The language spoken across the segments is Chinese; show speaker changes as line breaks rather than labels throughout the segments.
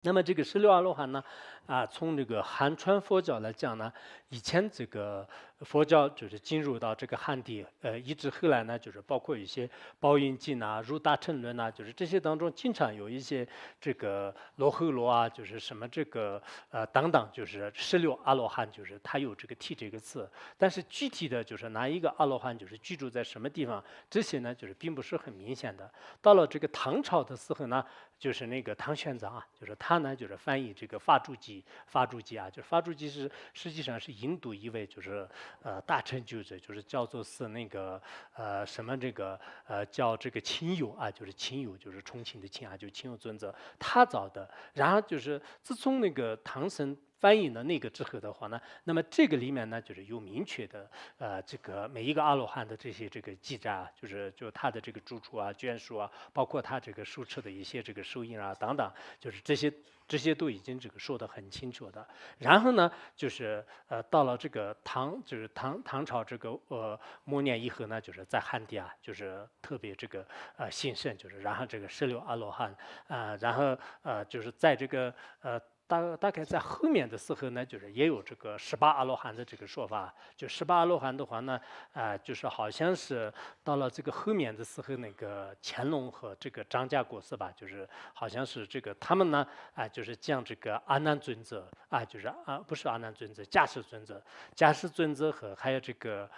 那么这个16阿罗汉呢，从这个汉传佛教来讲呢，以前这个佛教就是进入到这个汉地，一直后来呢，就是包括一些宝云经啊、入大乘论啊，就是这些当中经常有一些这个罗睺罗啊，就是什么这个等等，就是16阿罗汉，就是他有这个提这个词，但是具体的就是哪一个阿罗汉就是居住在什么地方，这些呢就是并不是很明显的。到了这个唐朝的时候呢，就是那个唐玄奘啊，就是他呢就是翻译这个法住集，法住集啊，就是法住集是实际上是印度一位就是大成就者，就是叫做是那个什么这个叫这个亲友啊，就是亲友就是重庆的亲啊，就是亲友尊者他造的。然后就是自从那个唐僧翻译了那个之后的话呢，那么这个里面呢，就是有明确的这个每一个阿罗汉的这些这个记载啊，就他的这个住处啊、眷属啊，包括他这个受持的一些这个受印啊等等，就是这些都已经这个说得很清楚的。然后呢，就是到了这个就是唐朝这个末年以后呢，就是在汉地啊，就是特别这个兴盛，就是然后这个16阿罗汉然后就是在这个大概在后面的时候呢，就是也有这个18阿罗汉的这个说法。就18阿罗汉的话呢，就是好像是到了这个后面的时候，那个乾隆和这个张家国师吧，就是好像是这个他们呢，就是将这个阿难尊者就是不是阿难尊者，迦叶尊者，迦叶尊者和还有这个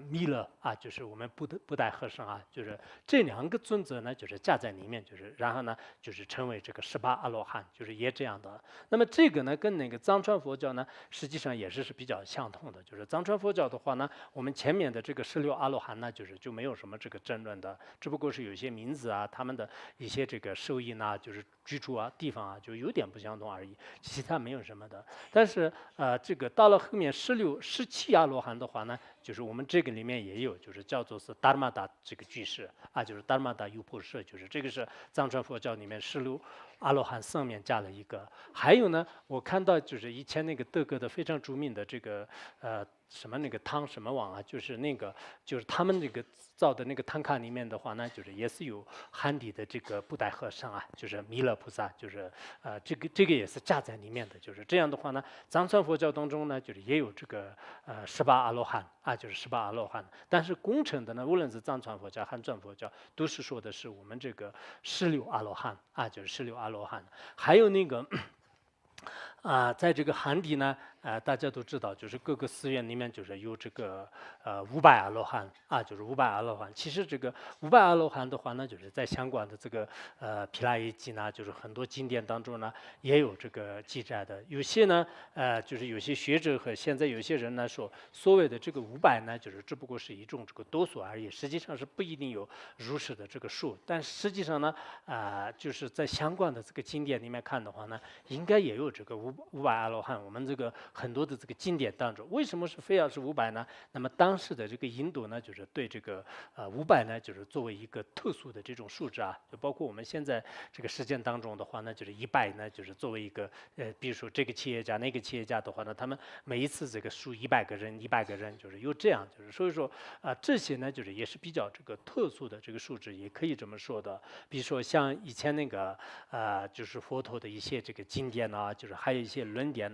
弥勒就是我们布袋和尚就是这两个尊者呢，就是加在里面，就是然后呢，就是成为这个18阿罗汉，就是也这样的。那么这个呢，跟那个藏传佛教呢，实际上也是比较相同的。就是藏传佛教的话呢，我们前面的这个16阿罗汉呢，就没有什么这个争论的，只不过是有些名字他们的一些这个受印就是居住地方就有点不相同而已，其他没有什么的。但是这个到了后面16、17阿罗汉的话呢，就是我们这个里面也有，就是叫做是达玛达这个句式就是达玛达优婆舍，就是这个是藏传佛教里面16阿罗汉上面加了一个。还有呢，我看到就是以前那个德国的非常著名的这个什么那个汤什么网就是那个就是他们那个造的那个汤卡里面的话呢，就是也是有汉地的这个布袋和尚就是弥勒菩萨，就是这个也是加在里面的。就是这样的话呢，藏传佛教当中呢，就是也有这个18阿罗汉就是18阿罗汉。但是公称的呢，无论是藏传佛教、汉传佛教，都是说的是我们这个16阿罗汉就是16阿罗汉。还有那个在这个汉地呢，大家都知道，就是各个寺院里面就是有这个500阿罗汉就是500阿罗汉。其实这个500阿罗汉的话呢，就是在相关的这个毗拉耶经呢，就是很多经典当中呢也有这个记载的。有些呢就是有些学者和现在有些人呢说，所谓的这个500呢，就是只不过是一种这个多数而已，实际上是不一定有如实的这个数。但实际上呢就是在相关的这个经典里面看的话呢，应该也有这个500阿罗汉。我们这个很多的这个经典当中，为什么是非要是500呢？那么当时的这个印度呢，就是对这个500呢，就是作为一个特殊的这种数值就包括我们现在这个实践当中的话呢，就是100呢，就是作为一个比如说这个企业家那个企业家的话呢，他们每一次这个数100个人，100个人，就是有这样，就是所以说这些呢，就是也是比较这个特殊的这个数值，也可以这么说的。比如说像以前那个就是佛陀的一些这个经典就是还有一些论点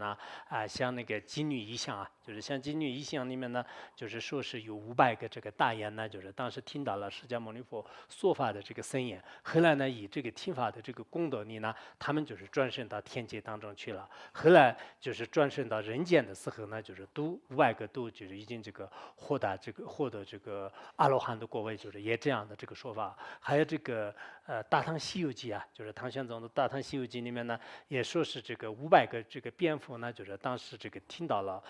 像那个金女一相就是像金女一相里面呢，就是说是有500个这个大言呢，就是当时听到了释迦牟尼佛说法的这个僧言，后来呢以这个听法的这个功德力呢，他们就是转生到天界当中去了。后来就是转生到人间的时候呢，就是都500个都就是已经这个获得这个阿罗汉的果位，就是也这样的这个说法。还有这个大唐西游记就是唐玄宗的大唐西游记里面呢，也说是这个500个这个蝙蝠呢，就是当时这个听到了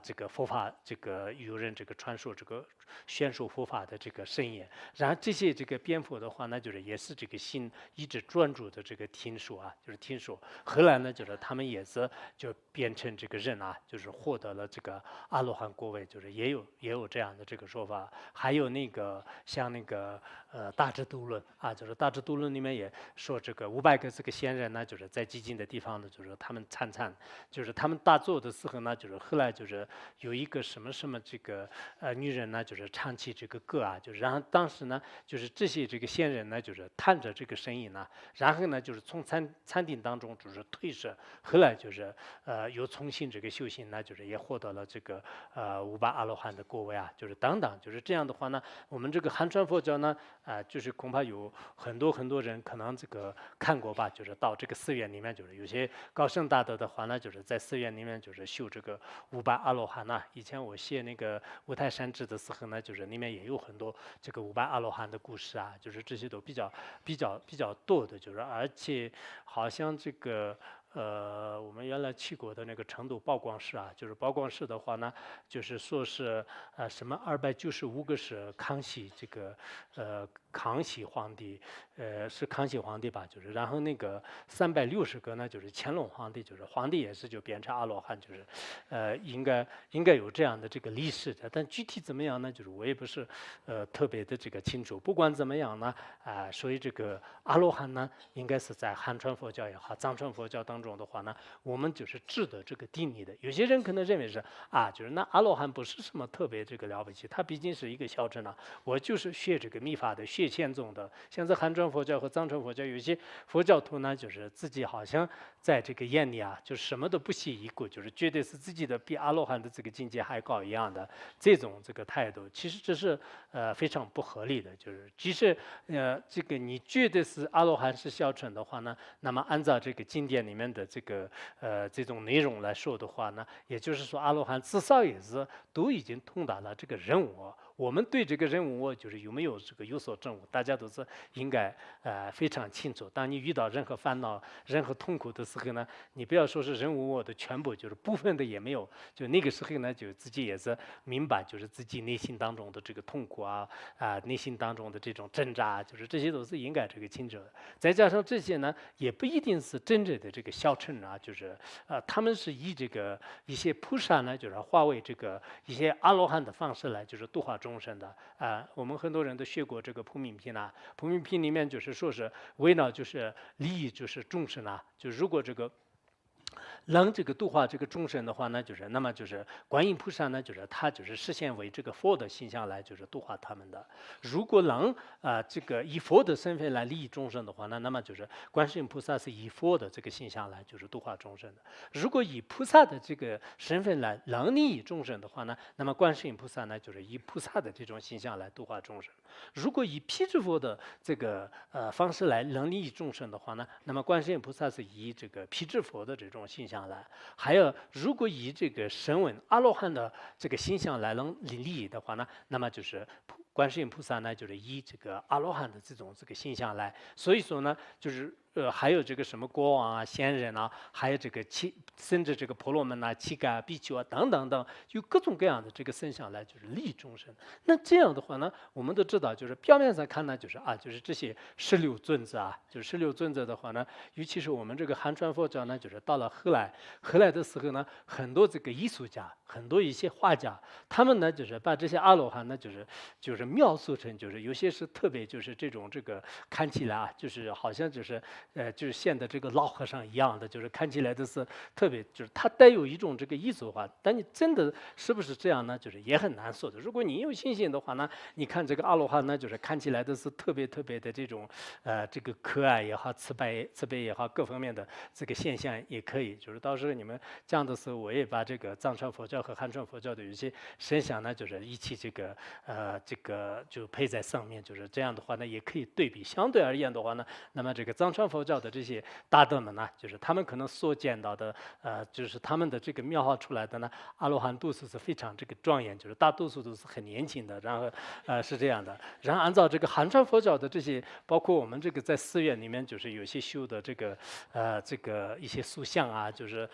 这个佛法，这个有人这个传说这个宣说佛法的这个声音。然后这些这个蝙蝠的话呢，就是也是这个心一直专注的这个听说就是听说。后来呢，就是他们也是就变成这个人就是获得了这个阿罗汉果位，就是也有这样的这个说法。还有那个像那个大智度论就是大智度论里面也说这个500个这个仙人呢，就是在寂静的地方呢，就是他们参禅，就是他们打坐的时候呢，就是后来就是有一个什么什么这个女人呢，就是就是唱起这个歌啊，就是然后当时呢，就是这些这个仙人呢，就是探着这个声音呢，然后呢，就是从禅定当中就是退舍，后来就是又重新这个修行呢，就是也获得了这个500阿罗汉的果位啊，就是等等，就是这样的话呢，我们这个汉传佛教呢，就是恐怕有很多人可能这个看过吧，就是到这个寺院里面，就是有些高僧大德的话呢，就是在寺院里面就是修这个500阿罗汉呐。以前我写那个五台山志的时候呢，就是里面也有很多这个500阿罗汉的故事啊，就是这些都比较多的，就是而且好像这个。我们原来去过的那个成都宝光寺啊，就是宝光寺的话呢，就是说是什么295个是康熙这个康熙皇帝，是康熙皇帝吧，就是然后那个360个呢，就是乾隆皇帝，就是皇帝也是就变成阿罗汉，就是应该有这样的这个历史的，但具体怎么样呢？就是我也不是特别的这个清楚。不管怎么样呢，所以这个阿罗汉呢，应该是在汉传佛教也好，藏传佛教当中的话呢，我们就是治的这个定义的。有些人可能认为是就是那阿罗汉不是什么特别这个了不起，他毕竟是一个小乘啊，我就是学这个密法的，学宪宗的。像在汉传佛教和藏传佛教，有些佛教徒呢，就是自己好像在这个眼里就什么都不屑一顾，就是觉得是自己的比阿罗汉的这个境界还高一样的这种这个态度，其实这是非常不合理的。就是即使这个你觉得是阿罗汉是小乘的话呢，那么按照这个经典里面的这个这种内容来说的话呢，也就是说阿罗汉至少也是都已经通达了这个人我。我们对这个人我就是有没有这个有所证悟，大家都是应该非常清楚。当你遇到任何烦恼、任何痛苦的时候呢，你不要说是人我的全部，就是部分的也没有。就那个时候呢，就自己也是明白，就是自己内心当中的这个痛苦内心当中的这种挣扎，就是这些都是应该这个清楚的。再加上这些呢，也不一定是真正的这个小乘啊，就是他们是以这个一些菩萨呢，就是化为这个一些阿罗汉的方式来，就是度化众生的我们很多人都学过这个普门品啊，普门品里面就是说是为了就是利益就是众生啊，就如果这个。能这个度化这个众生的话呢，就是那么就是观音菩萨呢，就是他就是实现为这个佛的形象来就是度化他们的。如果能这个以佛的身份来利益众生的话呢，那么就是观世音菩萨是以佛的这个形象来就是度化众生的。如果以菩萨的这个身份来能利益众生的话呢，那么观世音菩萨呢就是以菩萨的这种形象来度化众生。如果以辟支佛的这个方式来能利益众生的话呢，那么观世音菩萨是以这个辟支佛的这种形象来。还有，如果以这个声闻阿罗汉的这个形象来能利益的话呢，那么就是观世音菩萨呢，就是以这个阿罗汉的这个形象来。所以说呢，就是还有这个什么国王啊、仙人啊，还有这个甚至这个婆罗门啊、乞丐啊、比丘啊等等等，有各种各样的这个身相来，就是利益众生。那这样的话呢，我们都知道，就是表面上看呢，就是这些16尊者啊，就是16尊者的话呢，尤其是我们这个汉传佛教呢，就是到了后来的时候呢，很多这个艺术家，很多一些画家，他们呢就是把这些阿罗汉呢，就是描述成就是有些是特别就是这个看起来就是好像就是现的这个老和尚一样的，就是看起来都是特别就是它带有一种这个艺术化，但你真的是不是这样呢？就是也很难说的。如果你有信心的话呢，你看这个阿罗汉呢，就是看起来都是特别的这种这个可爱也好，慈悲也好，各方面的这个现象也可以。就是到时候你们讲的时候，我也把这个藏传佛教和汉传佛教的有些声响呢，就是一起这个就配在上面，就是这样的话呢，也可以对比。相对而言的话呢，那么这个藏传佛教的这些大德们呢，就是他们可能所见到的就是他们的这个描画出来的呢，阿罗汉度数是非常这个庄严，就是大多数都是很年轻的，然后是这样的。然后按照这个汉传佛教的这些，包括我们这个在寺院里面，就是有些修的这个一些塑像啊，就是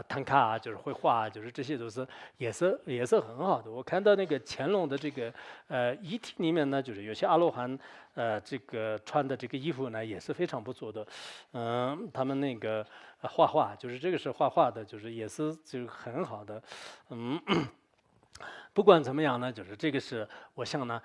唐卡啊，就是绘画啊，就是这些都是也是很好的。我看到那个乾隆的这个遗体里面呢，就是有些阿罗汉这个穿的这个衣服呢也是非常不错的，他们那个画画，就是这个是画画的，就是也是就是很好的，不管怎么样呢，就是这个是我想呢，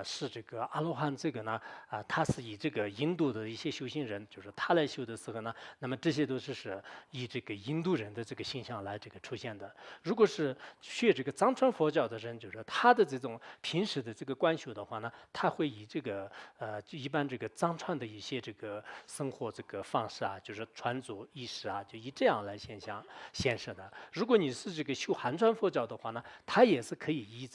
是这个阿罗汉这个呢他是以这个印度的一些修行人，就是他来修的时候呢，那么这些都是以这个印度人的这个形象来这个出现的。如果是学这个藏传佛教的人，就是他的这种平时的这个观修的话呢，他会以这个就一般这个藏传的一些这个生活这个方式啊，就是穿着衣饰啊，就以这样来显示的。如果你是这个修汉传佛教的话呢，他也是可以以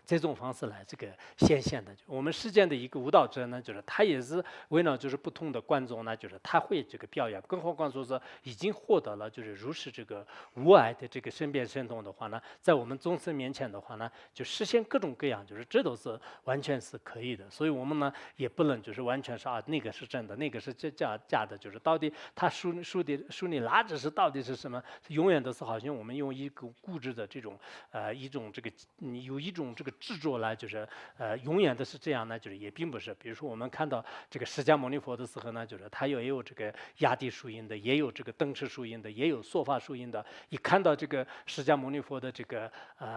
这种方式来这个显现的。我们世间的一个舞蹈者呢，就是他也是为了就是不同的观众呢，就是他会这个表演，更何况说是已经获得了就是如是这个无碍的这个身变神通的话呢，在我们众生面前的话呢，就实现各种各样，就是这都是完全是可以的。所以我们呢也不能就是完全说那个是真的，那个是假的，就是到底他书里拿着是到底是什么，永远都是好像我们用一个固执的这种一种这个有一种这个执着来就是永远都是这样呢，就是也并不是。比如说我们看到这个释迦牟尼佛的时候呢，就是他也有这个压地树印的，也有这个灯持树印的，也有说法树印的。一看到这个释迦牟尼佛的这个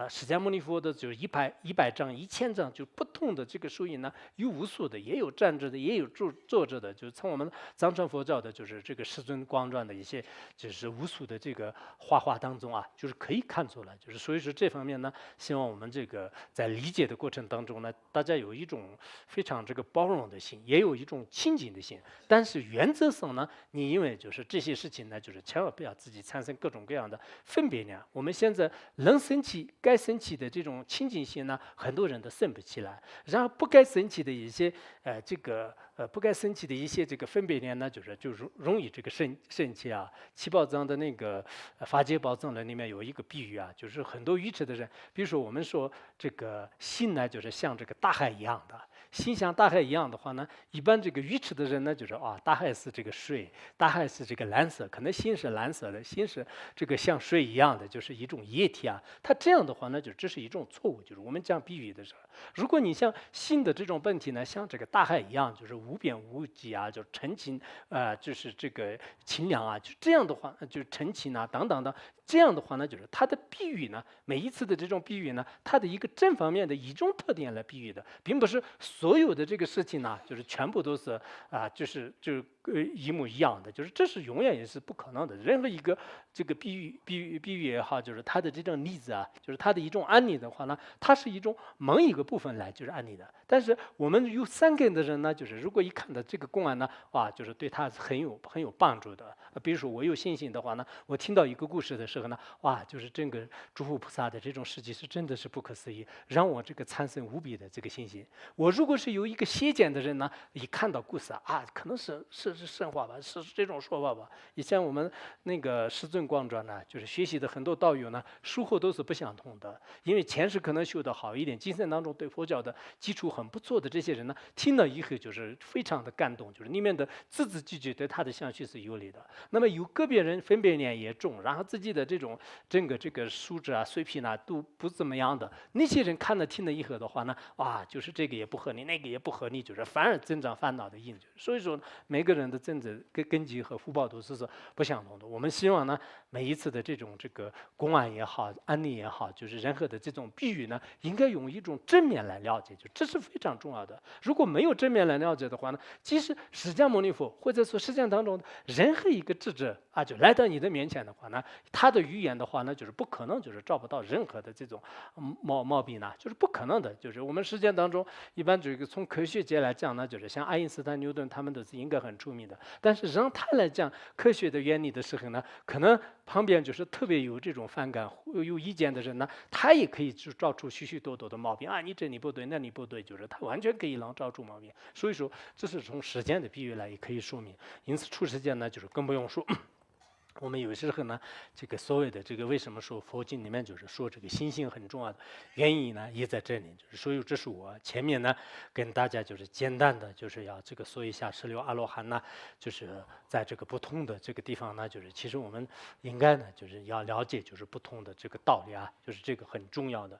释迦牟尼佛的就是100张、1000张，就不同的这个树印呢，有无数的，也有站着的，也有坐着的。就是从我们藏传佛教的，就是这个世尊光传的一些，就是无数的这个画当中啊，就是可以看出来。就是所以说这方面呢，希望我们这个在理解的过程当中呢，大家有一种非常这个包容的心，也有一种亲近的心。但是原则上呢，你因为就是这些事情呢，就是千万不要自己产生各种各样的分别念。我们现在能生气、该生气的这种亲近心呢，很多人都生不起来。然后不该生气的一些不该生气的一些这个分别念呢，就容易这个生气啊。七宝藏的那个法界宝藏论里面有一个比喻啊，就是很多愚痴的人，比如说我们说这个心呢，就是像这个大海一样的。心像大海一样的话呢，一般这个愚痴的人呢，就是大海是这个水，大海是这个蓝色，可能心是蓝色的，心是这个像水一样的，就是一种液体啊。它这样的话呢，就这是一种错误。就是我们讲比喻的时候，如果你像心的这种本体呢，像这个大海一样，就是无边无际啊，就澄清就是这个清凉啊，就这样的话，就澄清啊等等的。这样的话呢，就是它的比喻呢，每一次的这种比喻呢，它的一个正方面的一种特点来比喻的，并不是所有的这个事情呢，就是全部都是就是一模一样的，就是这是永远也是不可能的。任何一个这个比喻也好，就是它的这种例子啊，就是它的一种案例的话呢，它是一种某一个部分来就是案例的。但是我们有三根的人呢，就是如果一看到这个公案呢，就是对他是很有帮助的。比如说我有信心的话呢，我听到一个故事的时候呢，就是这个诸佛菩萨的这种事迹是真的是不可思议，让我这个产生无比的这个信心。我如果是有一个邪见的人呢，一看到故事可能是神话吧，是这种说法吧。以前我们那个师尊光传呢，就是学习的很多道友呢，收获都是不相同的。因为前世可能修得好一点，精神当中对佛教的基础很不错的这些人呢，听了以后就是非常的感动，就是里面的字字句句对他的相续是有理的。那么有个别人分别念也重，然后自己的这种整个这个素质水平都不怎么样的，那些人看了听了以后的话呢，就是这个也不合你，那个也不合你，就是反而增长烦恼的因。所以说每个人的政治根基和福报都是不相同的。我们希望呢，每一次的这个公案也好，案例也好，就是任何的这种比喻呢，应该用一种正面来了解，就这是非常重要的。如果没有正面来了解的话呢，即使释迦牟尼佛或者说世界当中的任何一个智者就来到你的面前的话呢，他的语言的话呢，就是不可能就是找不到任何的这种毛病呢，就是不可能的。就是我们世界当中一般这个从科学界来讲呢，就是像爱因斯坦、牛顿他们都是应该很出名的。但是让他来讲科学的原理的时候呢，可能旁边就是特别有这种反感、有意见的人呢，他也可以就找出许许多多的毛病你这里不对，那里不对，就是他完全可以能找出毛病。所以说，这是从时间的比喻来也可以说明。因此，出世间呢，就是更不用说。我们有时候呢，这个所谓的这个为什么说佛经里面就是说这个心性很重要的原因呢，也在这里。就是所以这是我前面呢跟大家就是简单的就是要这个说一下16阿罗汉呢，就是在这个不同的这个地方呢，就是其实我们应该呢就是要了解就是不同的这个道理就是这个很重要的。